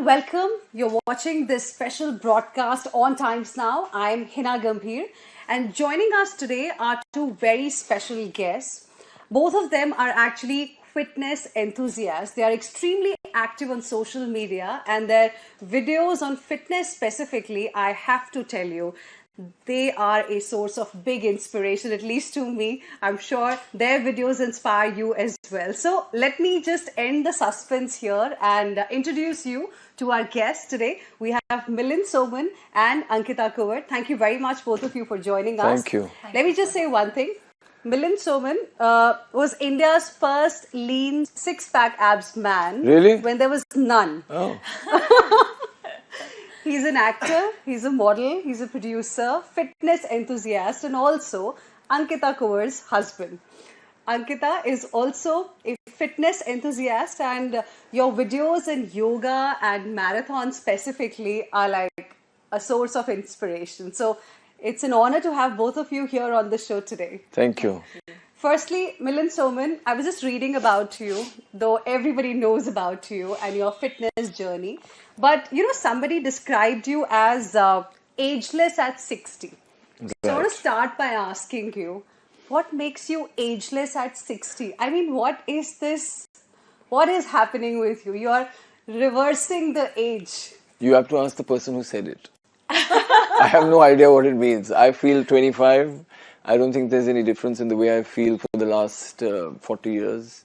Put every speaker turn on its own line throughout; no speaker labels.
everyone, welcome. You're watching this special broadcast on Times Now. I'm Hina Gambhir, and joining us today are two very special guests. Both of them are actually fitness enthusiasts. They are extremely active on social media, and their videos on fitness specifically, I have to tell you, they are a source of big inspiration, at least to me. I'm sure their videos inspire you as well. So let me just end the suspense here and introduce you to our guests today. We have Milind Soman and Ankita Konwar. Thank you very much, both of you, for joining us.
Thank you.
Let me just say one thing. Milind Soman was India's first lean six-pack abs man.
Really?
When there was none.
Oh.
He's an actor, he's a model, he's a producer, fitness enthusiast, and also Ankita Konwar's husband. Ankita is also a fitness enthusiast, and your videos in yoga and marathon specifically are like a source of inspiration. So it's an honor to have both of you here on the show today.
Thank you.
Firstly, Milind Soman, I was just reading about you, though everybody knows about you and your fitness journey. But, you know, somebody described you as ageless at 60.
Right.
So I want to start by asking you, what makes you ageless at 60? I mean, what is this? What is happening with you? You are reversing the age.
You have to ask the person who said it. I have no idea what it means. I feel 25. I don't think there's any difference in the way I feel for the last 40 years.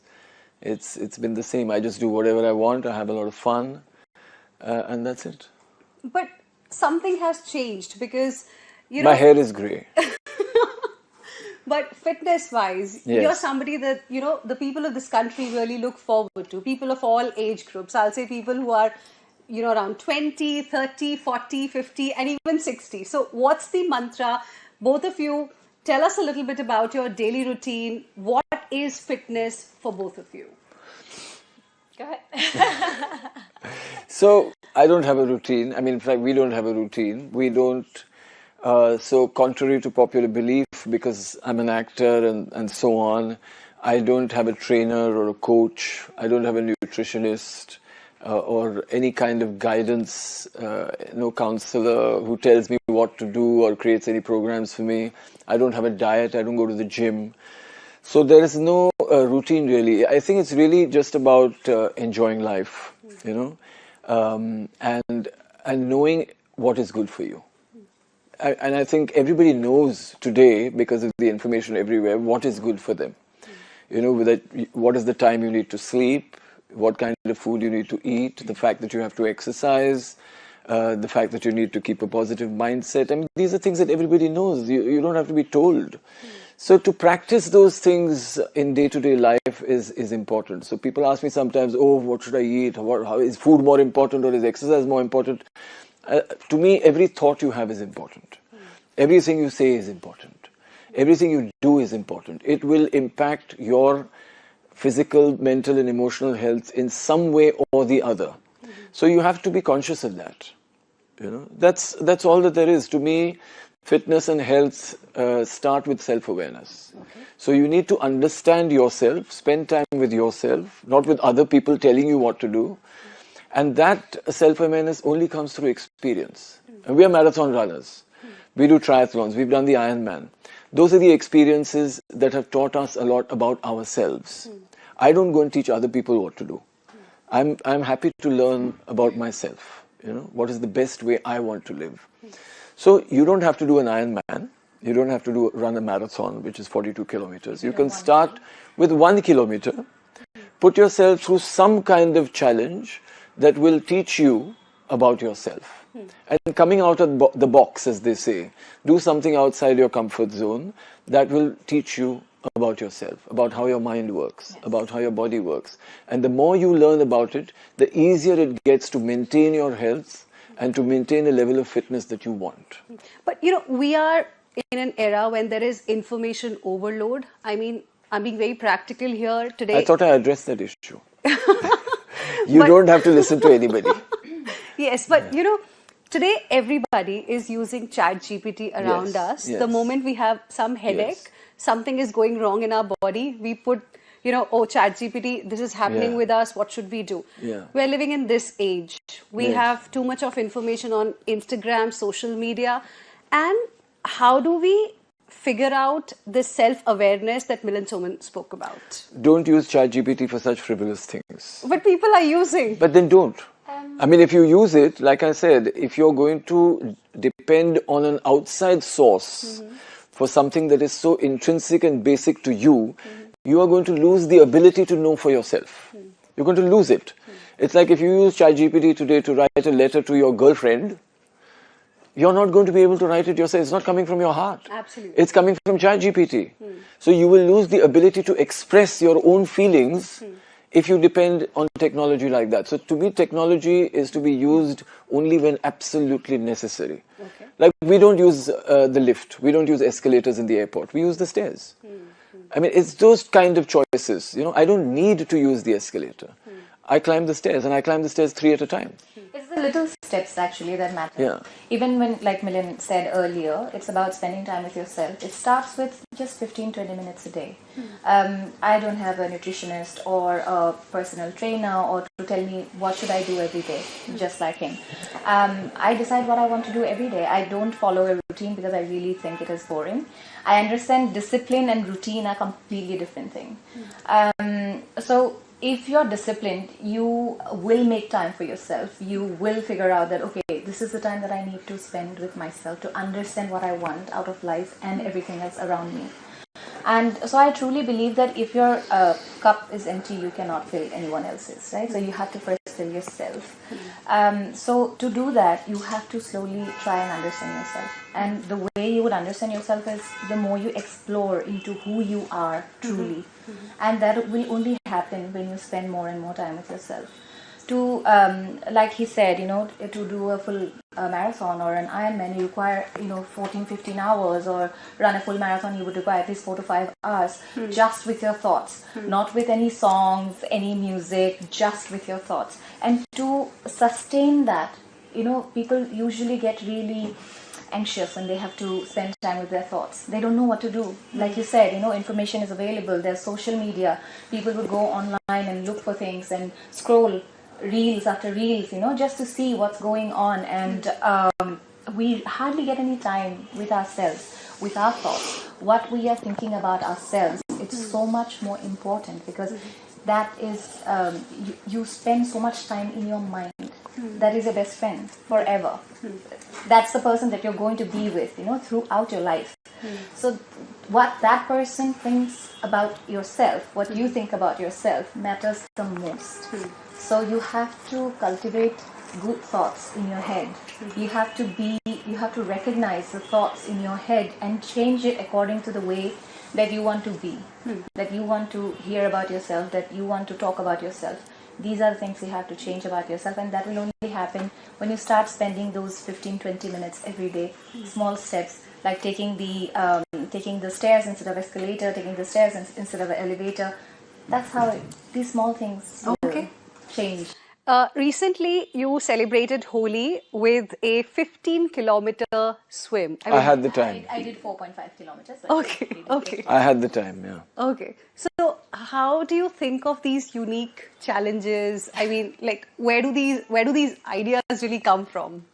It's been the same. I just do whatever I want. I have a lot of fun. And that's it.
But something has changed because, you
know... My hair is grey.
But fitness-wise,
yes,
you're somebody that, you know, the people of this country really look forward to. People of all age groups. I'll say people who are, you know, around 20, 30, 40, 50, and even 60. So what's the mantra? Both of you, tell us a little bit about your daily routine. What is fitness for both of you?
Go ahead.
So, I don't have a routine. I mean, in fact, we don't have a routine. We don't... so, contrary to popular belief, because I'm an actor and so on, I don't have a trainer or a coach. I don't have a nutritionist or any kind of guidance, no counselor who tells me what to do or creates any programs for me. I don't have a diet. I don't go to the gym. So there is no routine really. I think it's really just about enjoying life, you know, and knowing what is good for you. And I think everybody knows today, because of the information everywhere, what is good for them. You know, what is the time you need to sleep, what kind of food you need to eat, the fact that you have to exercise, the fact that you need to keep a positive mindset. I mean, these are things that everybody knows. You don't have to be told. So to practice those things in day-to-day life is important. So people ask me sometimes, oh, what should I eat? How is food more important or is exercise more important? To me, every thought you have is important. Everything you say is important. Everything you do is important. It will impact your physical, mental and emotional health in some way or the other. So you have to be conscious of that. You know, that's all that there is. To me, fitness and health start with self-awareness. Okay. So you need to understand yourself, spend time with yourself, not with other people telling you what to do. And that self-awareness only comes through experience. And we are marathon runners. We do triathlons. We've done the Ironman. Those are the experiences that have taught us a lot about ourselves. I don't go and teach other people what to do. I'm happy to learn about myself. You know, what is the best way I want to live. So you don't have to do an Ironman. You don't have to run a marathon, which is 42 kilometers. You can start with 1 kilometer. Put yourself through some kind of challenge that will teach you about yourself. And coming out of the box, as they say, do something outside your comfort zone that will teach you about yourself, about how your mind works, about how your body works. And the more you learn about it, the easier it gets to maintain your health and to maintain a level of fitness that you want. But,
you know, we are in an era when there is information overload. I mean, I'm being very practical here today.
I thought I addressed that issue. You don't have to listen to anybody.
Yes, but you know, today everybody is using ChatGPT around us.
Yes.
The moment we have some headache, something is going wrong in our body, we put oh, ChatGPT, this is happening
Yeah.
with us, what should we do?
Yeah.
We're living in this age. We
Yes.
have too much of information on Instagram, social media. And how do we figure out this self-awareness that Milind Soman spoke about?
Don't use ChatGPT for such frivolous things.
But people are using.
But then don't. I mean, if you use it, like I said, if you're going to depend on an outside source for something that is so intrinsic and basic to you, you are going to lose the ability to know for yourself. You're going to lose it. It's like if you use ChatGPT today to write a letter to your girlfriend, you're not going to be able to write it yourself. It's not coming from your heart.
Absolutely.
It's coming from ChatGPT. So you will lose the ability to express your own feelings if you depend on technology like that. So to me, technology is to be used only when absolutely necessary.
Okay.
Like we don't use the lift. We don't use escalators in the airport. We use the stairs. I mean, it's those kind of choices. I don't need to use the escalator. I climb the stairs, and I climb the stairs 3 at a time.
It's the little steps actually that matter.
Yeah.
Even when, like Milind said earlier, it's about spending time with yourself. It starts with just 15-20 minutes a day. I don't have a nutritionist or a personal trainer or to tell me what should I do every day, just like him. I decide what I want to do every day. I don't follow a routine because I really think it is boring. I understand discipline and routine are completely different things. So if you're disciplined, you will make time for yourself. You will figure out that, okay, this is the time that I need to spend with myself to understand what I want out of life and everything else around me. And so I truly believe that if your cup is empty, you cannot fill anyone else's, right? So you have to first fill yourself. So to do that, you have to slowly try and understand yourself. And the way you would understand yourself is the more you explore into who you are truly. And that will only happen when you spend more and more time with yourself. To, like he said, to do a full marathon or an Ironman, you require, 14, 15 hours, or run a full marathon, you would require at least 4 to 5 hours just with your thoughts, not with any songs, any music, just with your thoughts. And to sustain that, people usually get really anxious when they have to spend time with their thoughts. They don't know what to do. Like you said, information is available. There's social media. People would go online and look for things and scroll reels after reels, just to see what's going on. And we hardly get any time with ourselves, with our thoughts. What we are thinking about ourselves, it's so much more important because that is, you spend so much time in your mind. That is your best friend forever. That's the person that you're going to be with, throughout your life. So what that person thinks about yourself, what you think about yourself, matters the most. So you have to cultivate good thoughts in your head. You have to recognize the thoughts in your head and change it according to the way that you want to be, that you want to hear about yourself, that you want to talk about yourself. These are the things you have to change about yourself, and that will only happen when you start spending those 15-20 minutes every day. Small steps, like taking the stairs instead of escalator, taking the stairs instead of an elevator. That's how these small things will change.
Recently, you celebrated Holi with a 15-kilometer swim.
I had the time.
I did 4.5 kilometers.
Okay.
I had the time, yeah.
Okay. So how do you think of these unique challenges? I mean, like, where do these ideas really come from?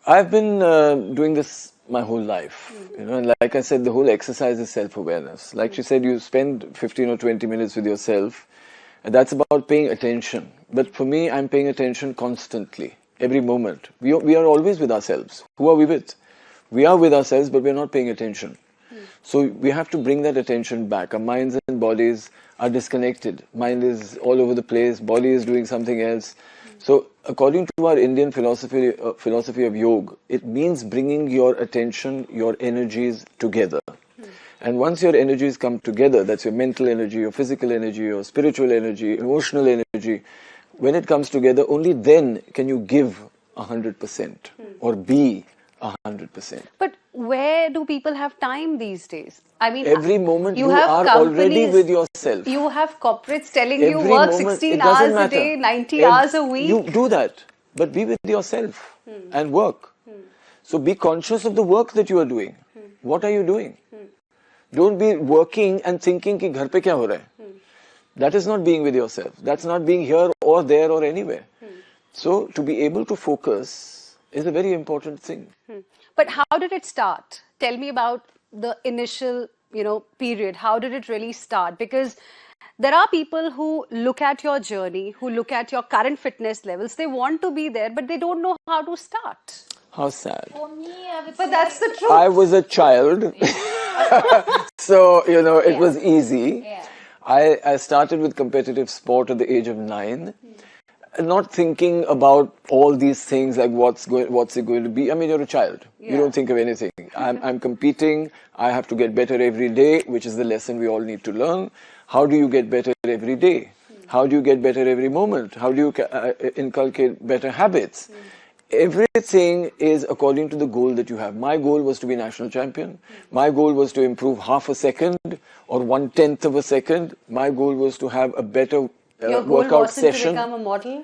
I've been doing this my whole life, and like I said, the whole exercise is self-awareness. Like she said, you spend 15 or 20 minutes with yourself, and that's about paying attention. But for me, I'm paying attention constantly, every moment. We are always with ourselves. Who are we with? We are with ourselves, but we're not paying attention. So we have to bring that attention back. Our minds and bodies are disconnected. Mind is all over the place. Body is doing something else. So according to our Indian philosophy of yoga, it means bringing your attention, your energies together. And once your energies come together, that's your mental energy, your physical energy, your spiritual energy, emotional energy, when it comes together, only then can you give 100% or be 100%.
But where do people have time these days? I mean,
every moment you
have
are already with yourself.
You have corporates telling
Every
you work
moment,
16
it doesn't
hours a day, 90 hours a week.
You do that, but be with yourself and work. So be conscious of the work that you are doing. What are you doing? Don't be working and thinking कि घर पे क्या हो रहा है. That is not being with yourself. That's not being here or there or anywhere. So to be able to focus is a very important thing.
But how did it start? Tell me about the initial, period. How did it really start? Because there are people who look at your journey, who look at your current fitness levels. They want to be there, but they don't know how to start.
How sad.
For me, I would
But
say
that's the truth.
I was a child, so it was easy.
Yeah.
I started with competitive sport at the age of 9, not thinking about all these things like what's it going to be. I mean, you're a child. You don't think of anything. I'm competing. I have to get better every day, which is the lesson we all need to learn. How do you get better every day? How do you get better every moment? How do you inculcate better habits? Everything is according to the goal that you have. My goal was to be national champion. My goal was to improve half a second or 1/10 of a second. My goal was to have a better
Your goal
workout
wasn't
session.
to become a model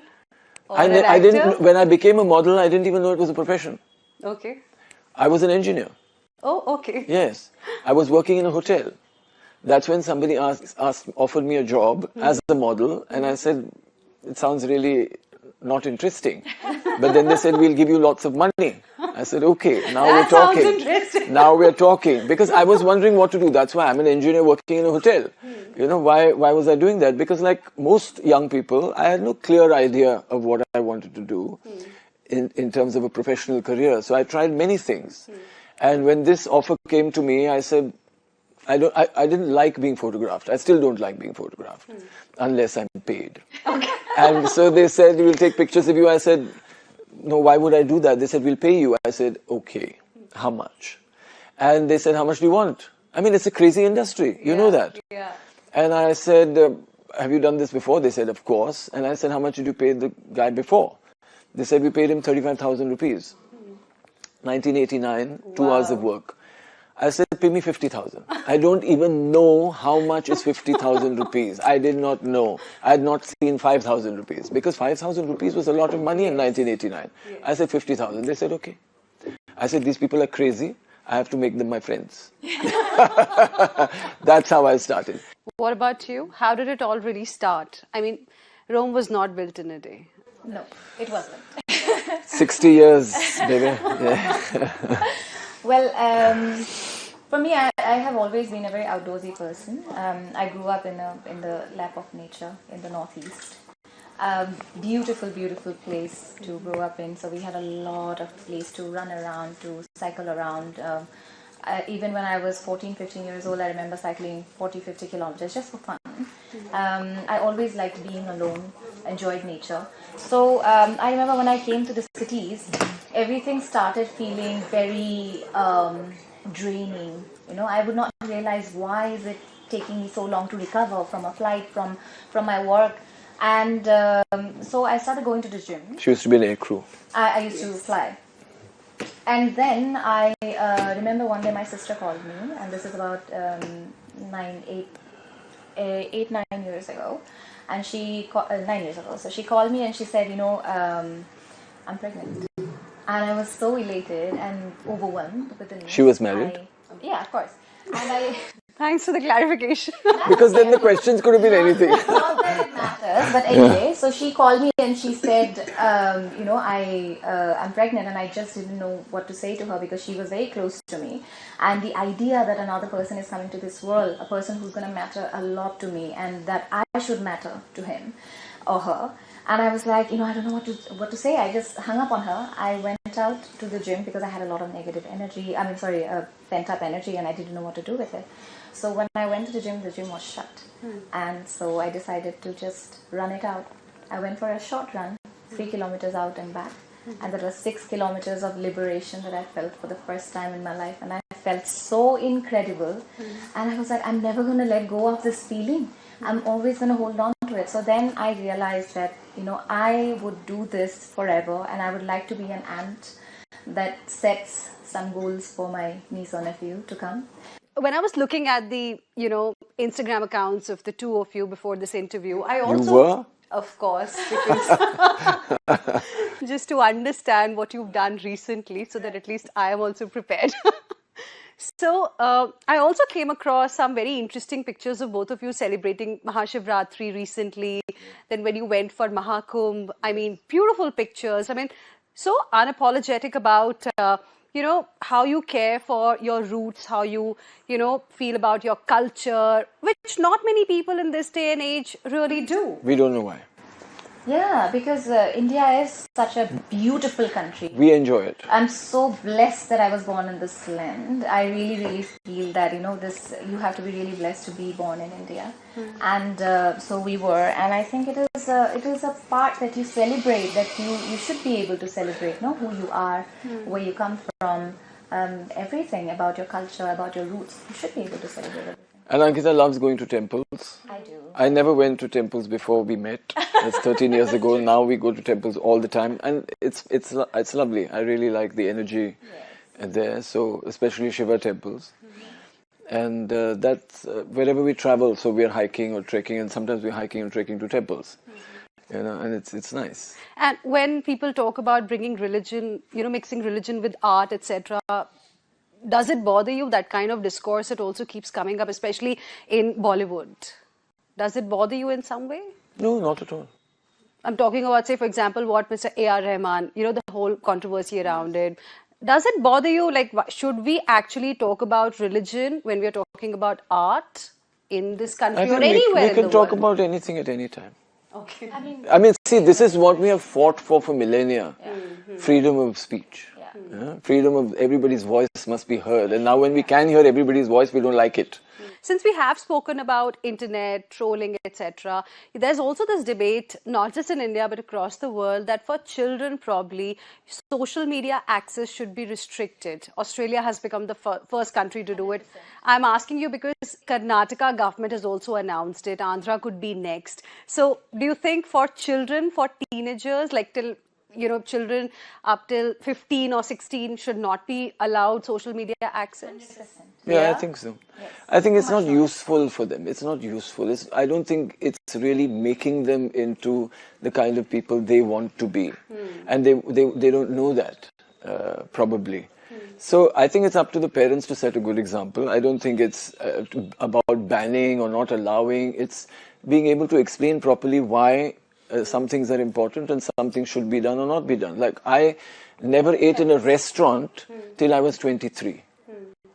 or
I
an actor?
didn't. When I became a model, I didn't even know it was a profession.
Okay.
I was an engineer.
Oh, okay.
Yes, I was working in a hotel. That's when somebody offered me a job as a model, and I said, "It sounds really not interesting." But then they said, "We'll give you lots of money." I said, "Okay, now
That
we're talking."
sounds interesting.
Now we're talking, because I was wondering what to do. That's why I'm an engineer working in a hotel. Why was I doing that? Because like most young people, I had no clear idea of what I wanted to do in terms of a professional career. So I tried many things. And when this offer came to me, I said, I didn't like being photographed. I still don't like being photographed unless I'm paid. Okay. And so they said, "We'll take pictures of you." I said, "No, why would I do that?" They said, "We'll pay you." I said, "Okay, how much?" And they said, "How much do you want?" I mean, it's a crazy industry. You know that.
Yeah.
And I said, "Have you done this before?" They said, "Of course." And I said, "How much did you pay the guy before?" They said, "We paid him 35,000 rupees. 1989, 2 hours of work." I said, "Pay me 50,000. I don't even know how much is 50,000 rupees. I did not know. I had not seen 5,000 rupees, because 5,000 rupees was a lot of money in 1989. I said 50,000. They said, "Okay." I said, "These people are crazy. I have to make them my friends." That's how I started.
What about you? How did it all really start? I mean, Rome was not built in a day.
no, it wasn't.
60 years, baby. Yeah.
Well, for me, I have always been a very outdoorsy person. I grew up in the lap of nature in the Northeast. Beautiful, beautiful place to grow up in. So we had a lot of place to run around, to cycle around. Even when I was 14, 15 years old, I remember cycling 40, 50 kilometers just for fun. I always liked being alone, enjoyed nature. So I remember when I came to the cities, everything started feeling very draining. I would not realize why is it taking me so long to recover from a flight, from my work. And so I started going to the gym.
She used to be an air crew.
I used to fly. And then I remember one day my sister called me, and this is about 9 years ago. And 9 years ago. So she called me and she said, I'm pregnant. And I was so elated and overwhelmed with the news.
She was married?
Yeah, of course. And
Thanks for the clarification.
Because then the questions could have been anything.
not that it matters, but anyway, so she called me and she said, I'm pregnant, and I just didn't know what to say to her because she was very close to me. And the idea that another person is coming to this world, a person who's going to matter a lot to me, and that I should matter to him or her. And I was like, I don't know what to say. I just hung up on her. I went out to the gym because I had a lot of negative energy. Pent up energy, and I didn't know what to do with it. So when I went to the gym was shut. And so I decided to just run it out. I went for a short run, 3 kilometers out and back. And there was 6 kilometers of liberation that I felt for the first time in my life. And I felt so incredible. And I was like, I'm never going to let go of this feeling. I'm always going to hold on to it. So then I realized that, I would do this forever. And I would like to be an aunt that sets some goals for my niece or nephew to come.
When I was looking at the, Instagram accounts of the two of you before this interview, I also...
You were?
Of course, because just to understand what you've done recently so that at least I am also prepared. So I also came across some very interesting pictures of both of you celebrating Mahashivratri recently. Then when you went for Mahakumbh, I mean, beautiful pictures. I mean, so unapologetic about how you care for your roots, how you feel about your culture, which not many people in this day and age really do.
We don't know why.
Yeah, because India is such a beautiful country.
We enjoy it.
I'm so blessed that I was born in this land. I really, really feel that this you have to be really blessed to be born in India, and so we were. And I think it is a part that you celebrate, that you should be able to celebrate, who you are, where you come from, everything about your culture, about your roots. You should be able to celebrate everything.
And Ankita loves going to temples.
I do.
I never went to temples before we met. That's 13 years ago. Now we go to temples all the time, and it's lovely. I really like the energy there. So especially Shiva temples, and that's wherever we travel. So we are hiking or trekking, and sometimes we're hiking and trekking to temples. And it's nice.
And when people talk about bringing religion, mixing religion with art, etc., does it bother you, that kind of discourse that also keeps coming up, especially in Bollywood? Does it bother you in some way?
No, not at all.
I'm talking about, say, for example, what Mr. A.R. Rahman, the whole controversy around it. Does it bother you? Like, should we actually talk about religion when we're talking about art in this country or anywhere in the world?
We can talk about anything at any time.
Okay.
I mean, see, this is what we have fought for millennia. Freedom of speech. Freedom of everybody's voice must be heard. And now when we can hear everybody's voice, we don't like it.
Since we have spoken about internet, trolling, etc., there's also this debate, not just in India, but across the world, that for children, probably, social media access should be restricted. Australia has become the first country to do it. I'm asking you because Karnataka government has also announced it. Andhra could be next. So do you think for children, for teenagers, like till children up till 15 or 16 should not be allowed social media access?
100%.
Yeah, I think so.
Yes.
I think it's not useful for them. It's not useful. I don't think it's really making them into the kind of people they want to be. And they don't know that, probably. So I think it's up to the parents to set a good example. I don't think it's about banning or not allowing. It's being able to explain properly why some things are important and some things should be done or not be done. Like, I never ate in a restaurant till I was 23.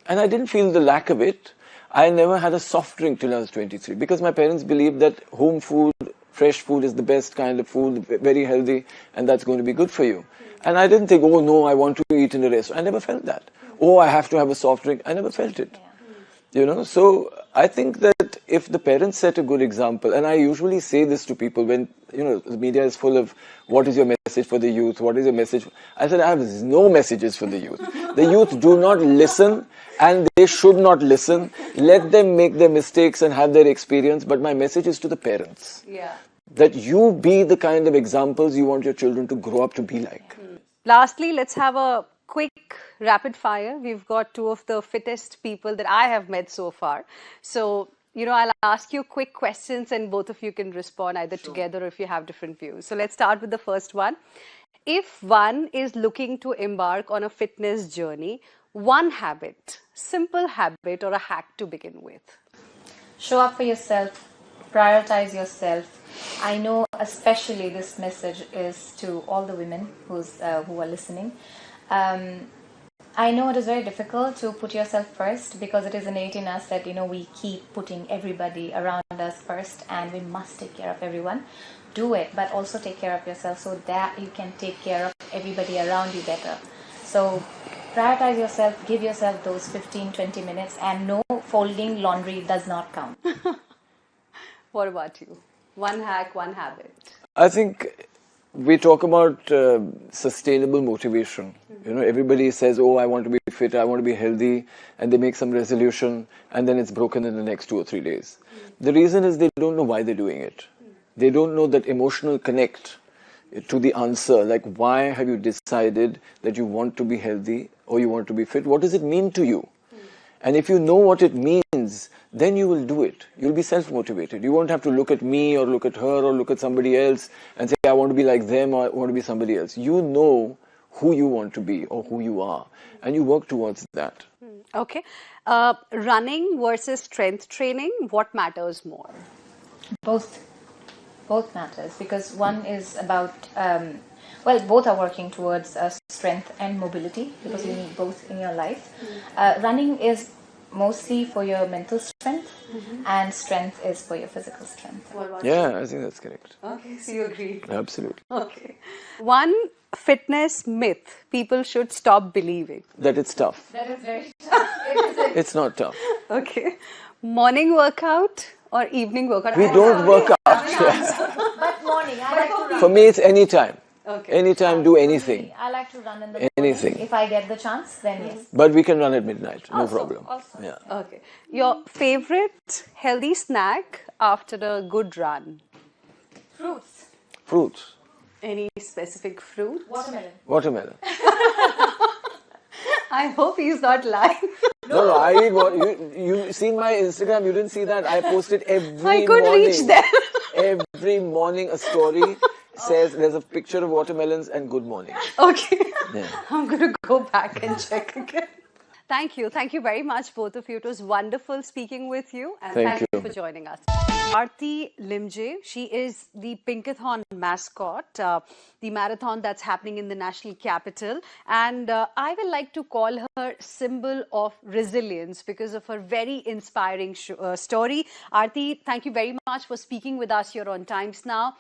And I didn't feel the lack of it. I never had a soft drink till I was 23 because my parents believed that home food, fresh food is the best kind of food, very healthy, and that's going to be good for you. And I didn't think, oh no, I want to eat in a restaurant. I never felt that. Oh, I have to have a soft drink. I never felt it. So I think that if the parents set a good example, and I usually say this to people when, the media is full of, what is your message for the youth? What is your message? I said, I have no messages for the youth. The youth do not listen, and they should not listen. Let them make their mistakes and have their experience. But my message is to the parents.
Yeah.
That you be the kind of examples you want your children to grow up to be like.
Lastly, let's have a quick rapid fire. We've got two of the fittest people that I have met so far. So, I'll ask you quick questions and both of you can respond either together or if you have different views. So let's start with the first one. If one is looking to embark on a fitness journey, one habit, simple habit or a hack to begin with?
Show up for yourself. Prioritize yourself. I know especially this message is to all the women who are listening. I know it is very difficult to put yourself first because it is innate in us that we keep putting everybody around us first, and we must take care of everyone. Do it, but also take care of yourself so that you can take care of everybody around you better. So prioritize yourself, give yourself those 15-20 minutes, and no, folding laundry does not count.
What about you? One hack, one habit.
I think we talk about sustainable motivation. Everybody says, oh, I want to be fit, I want to be healthy, and they make some resolution, and then it's broken in the next 2 or 3 days. The reason is they don't know why they're doing it. They don't know that emotional connect to the answer, like why have you decided that you want to be healthy or you want to be fit? What does it mean to you? And if you know what it means, then you will do it. You'll be self-motivated. You won't have to look at me or look at her or look at somebody else and say, I want to be like them or I want to be somebody else. You know who you want to be or who you are, and you work towards that.
Okay. Running versus strength training, what matters more?
Both. Both matters because one is about, well, both are working towards strength and mobility because you need both in your life. Running is mostly for your mental strength, and strength is for your physical strength.
What about
Yeah, I think that's correct.
Okay, so you agree.
Absolutely.
Okay. One fitness myth people should stop believing.
That it's tough.
That is very tough. It is.
It's not tough.
Okay. Morning workout or evening workout?
We don't work out.
But morning, I like to run.
For me, it's any time.
Okay.
Anytime, do anything.
I like to run in the
Anything.
morning. If I get the chance, then yes.
But we can run at midnight, no
Also-
problem.
also.
Yeah.
Okay. Your favorite healthy snack after a good run?
Fruits.
Fruits.
Any specific fruit?
Watermelon.
Watermelon.
I hope he's not lying.
No, I eat what you seen my Instagram. You didn't see that. I posted every
I could
morning.
reach there.
Every morning a story says there's a picture of watermelons and good morning.
Okay.
Yeah.
I'm going to go back and check again. Thank you. Thank you very much, both of you. It was wonderful speaking with you. And
Thank
you
you.
for joining us. Aarti Limje, she is the Pinkathon mascot, the marathon that's happening in the national capital. And I will like to call her symbol of resilience because of her very inspiring story. Aarti, thank you very much for speaking with us here on Times Now.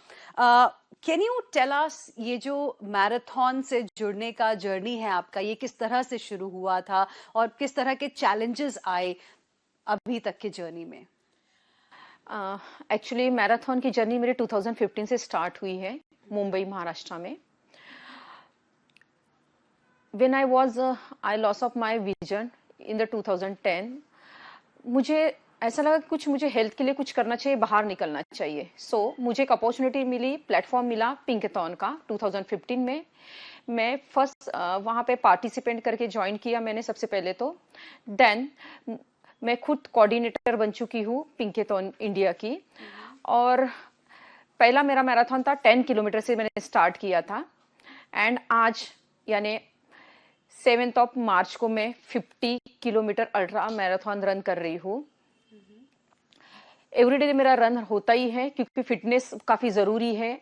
Can you tell us ये जो marathon से जुड़ने का journey है आपका, ये किस तरह से शुरू हुआ था और किस तरह के चैलेंजेस आए अभी तक के जर्नी में?
एक्चुअली मैराथन की जर्नी मेरे 2015 से स्टार्ट हुई है मुंबई महाराष्ट्र में. When I loss of my vision in the 2010, मुझे ऐसा लगा कुछ मुझे हेल्थ के लिए कुछ करना चाहिए, बाहर निकलना चाहिए. सो मुझे एक अपॉर्चुनिटी मिली, प्लेटफॉर्म मिला पिंकाथन का 2015 में. मैं फर्स्ट वहाँ पे पार्टिसिपेट करके ज्वाइन किया मैंने सबसे पहले तो. देन मैं खुद कोऑर्डिनेटर बन चुकी हूँ पिंकाथन इंडिया की. और पहला मेरा मैराथन था 10 किलोमीटर से मैंने स्टार्ट किया था. एंड आज यानी 7 मार्च को मैं 50 किलोमीटर अल्ट्रा मैराथन रन कर रही हूँ. एवरीडे मेरा रन होता ही है क्योंकि फिटनेस काफ़ी ज़रूरी है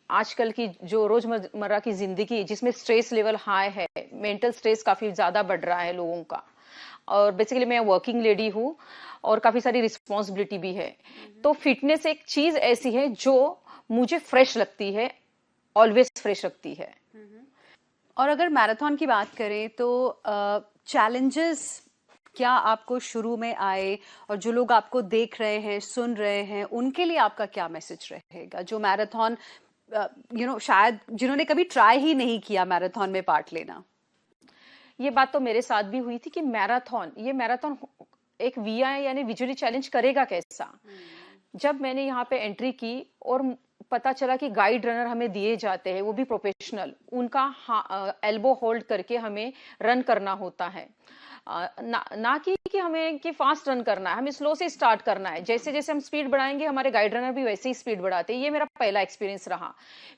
आजकल की जो रोज़मर्रा की ज़िंदगी जिसमें स्ट्रेस लेवल हाई है, मेंटल स्ट्रेस काफ़ी ज़्यादा बढ़ रहा है लोगों का. और बेसिकली मैं वर्किंग लेडी हूँ और काफ़ी सारी रिस्पॉन्सिबिलिटी भी है. तो फिटनेस एक चीज़ ऐसी है जो मुझे फ्रेश लगती है, ऑलवेज फ्रेश रखती है.
और अगर मैराथन की बात करें तो चैलेंजेस क्या आपको शुरू में आए और जो लोग आपको देख रहे हैं, सुन रहे हैं, उनके लिए आपका क्या मैसेज रहेगा जो मैराथन शायद जिन्होंने कभी ट्राई ही नहीं किया मैराथन में पार्ट लेना?
ये बात तो मेरे साथ भी हुई थी कि मैराथन एक वीआई यानी विजुअली चैलेंज करेगा कैसा. जब मैंने यहाँ पे एंट्री की और पता चला कि गाइड रनर हमें दिए जाते हैं, वो भी प्रोफेशनल, उनका एल्बो होल्ड करके हमें रन करना होता है. ना कि हमें कि फास्ट रन करना है, हमें स्लो से स्टार्ट करना है. जैसे जैसे हम स्पीड बढ़ाएंगे हमारे गाइड रनर भी वैसे ही स्पीड बढ़ाते हैं. ये मेरा पहला एक्सपीरियंस रहा.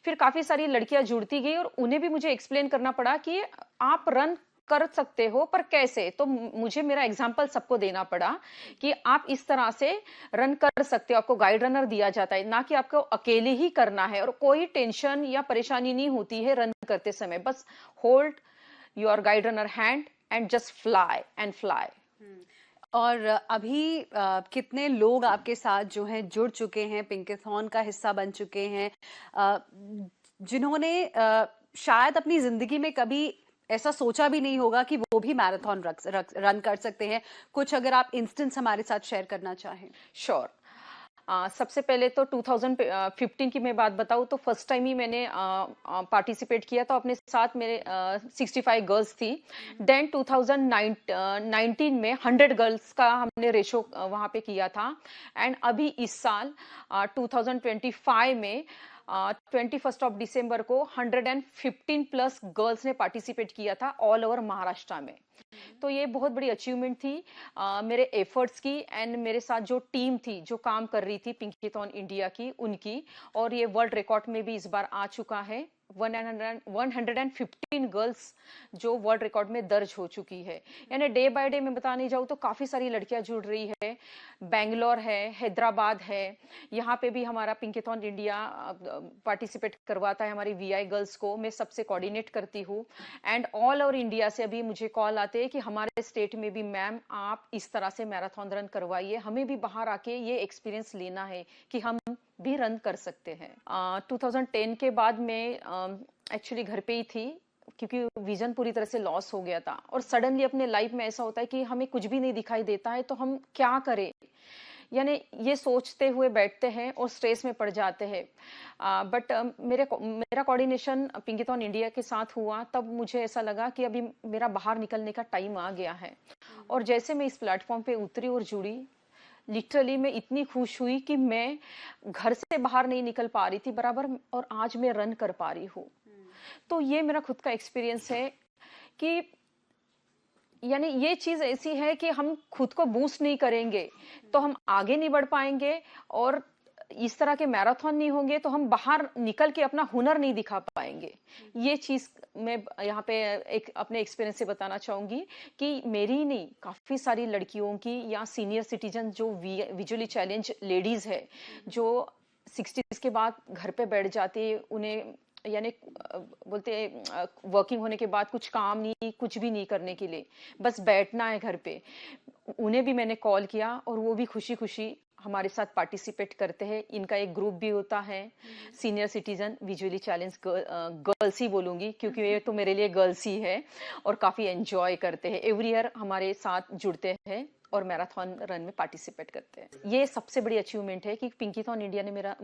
फिर काफ़ी सारी लड़कियां जुड़ती गई और उन्हें भी मुझे एक्सप्लेन करना पड़ा कि आप रन कर सकते हो पर कैसे. तो मुझे मेरा एग्जाम्पल सबको देना पड़ा कि आप इस तरह से रन कर सकते हो. आपको गाइड रनर दिया जाता है, ना कि आपको अकेले ही करना है और कोई टेंशन या परेशानी नहीं होती है रन करते समय. बस hold your guide runner hand and just fly and fly.
और अभी कितने लोग आपके साथ जो हैं जुड़ चुके हैं, पिंकाथन का हिस्सा बन चुके हैं, जिन्होंने शायद अपनी जिंदगी में कभी ऐसा सोचा भी नहीं होगा कि वो भी मैराथन रन कर सकते हैं? कुछ अगर आप इंस्टेंस हमारे साथ शेयर करना चाहें.
श्योर. सबसे पहले तो 2015 की मैं बात बताऊँ तो फर्स्ट टाइम ही मैंने पार्टिसिपेट किया तो अपने साथ मेरे 65 गर्ल्स थी. देन 2019 में 100 गर्ल्स का हमने रेशो वहाँ पे किया था. एंड अभी इस साल 2025 में 21 दिसंबर को 115 प्लस गर्ल्स ने पार्टिसिपेट किया था ऑल ओवर महाराष्ट्र में. तो ये बहुत बड़ी अचीवमेंट थी मेरे एफर्ट्स की एंड मेरे साथ जो टीम थी जो काम कर रही थी पिंकाथन इंडिया की, उनकी. और ये वर्ल्ड रिकॉर्ड में भी इस बार आ चुका है 115 गर्ल्स जो वर्ल्ड रिकॉर्ड में दर्ज हो चुकी है। यानी डे बाय डे मैं बताने जाऊँ तो काफ़ी सारी लड़कियां जुड़ रही है। बेंगलोर है, हैदराबाद है, यहाँ पे भी हमारा पिंकाथॉन इंडिया पार्टिसिपेट करवाता है हमारी वीआई गर्ल्स को। मैं सबसे कोऑर्डिनेट करती हूँ एंड ऑल ओवर इंडिया से अभी मुझे कॉल आते हैं कि हमारे स्टेट में भी मैम आप इस तरह से मैराथन रन करवाइए, हमें भी बाहर आके ये एक्सपीरियंस लेना है कि हम भी रन कर सकते हैं। 2010 के बाद मैं एक्चुअली घर पे ही थी क्योंकि विजन पूरी तरह से लॉस हो गया था और सडनली अपने लाइफ में ऐसा होता है कि हमें कुछ भी नहीं दिखाई देता है तो हम क्या करें, यानी ये सोचते हुए बैठते हैं और स्ट्रेस में पड़ जाते हैं। बट मेरा कोऑर्डिनेशन पिंकाथॉन इंडिया के साथ हुआ तब मुझे ऐसा लगा कि अभी मेरा बाहर निकलने का टाइम आ गया है। और जैसे मैं इस प्लेटफॉर्म पे उतरी और जुड़ी, लिटरली मैं इतनी खुश हुई कि मैं घर से बाहर नहीं निकल पा रही थी बराबर, और आज मैं रन कर पा रही हूँ। तो ये मेरा खुद का एक्सपीरियंस है कि यानी ये चीज ऐसी है कि हम खुद को बूस्ट नहीं करेंगे तो हम आगे नहीं बढ़ पाएंगे, और इस तरह के मैराथन नहीं होंगे तो हम बाहर निकल के अपना हुनर नहीं दिखा पाएंगे। ये चीज मैं यहाँ पे एक अपने एक्सपीरियंस से बताना चाहूंगी कि मेरी ही नहीं, काफी सारी लड़कियों की या सीनियर सिटीजन जो विजुअली चैलेंज लेडीज है जो 60s के बाद घर पे बैठ जाती है, उन्हें यानी बोलते वर्किंग होने के बाद कुछ काम नहीं, कुछ भी नहीं करने के लिए, बस बैठना है घर पे, उन्हें भी मैंने कॉल किया और वो भी खुशी खुशी हमारे साथ पार्टिसिपेट करते हैं। इनका एक ग्रुप भी होता है, senior citizen visually challenge girls ही बोलूंगी क्योंकि ये तो मेरे लिए गर्ल्स ही है, और काफी एंजॉय करते हैं। एवरी ईयर हमारे साथ जुड़ते हैं और मैराथन रन में पार्टिसिपेट करते हैं। ये सबसे बड़ी अचीवमेंट है कि पिंकाथॉन इंडिया ने मेरा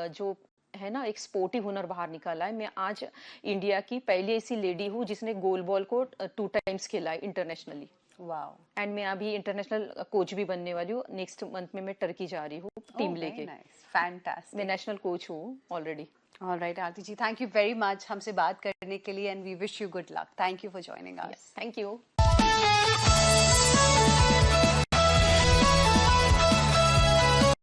जो है ना एक स्पोर्टिव हुनर बाहर निकाला है। मैं आज इंडिया की पहली ऐसी लेडी हूँ जिसने गोल बॉल को 2 टाइम्स खेला है इंटरनेशनली।
वाओ।
एंड मैं अभी इंटरनेशनल कोच भी बनने वाली हूँ। नेक्स्ट मंथ में मैं टर्की जा रही हूँ टीम लेके।
फैंटास्टिक।
मैं नेशनल कोच हूँ already.
Alright Aarti ji, thank you very much हमसे बात करने के लिए and we wish you good luck. Thank you for joining us.
Thank you.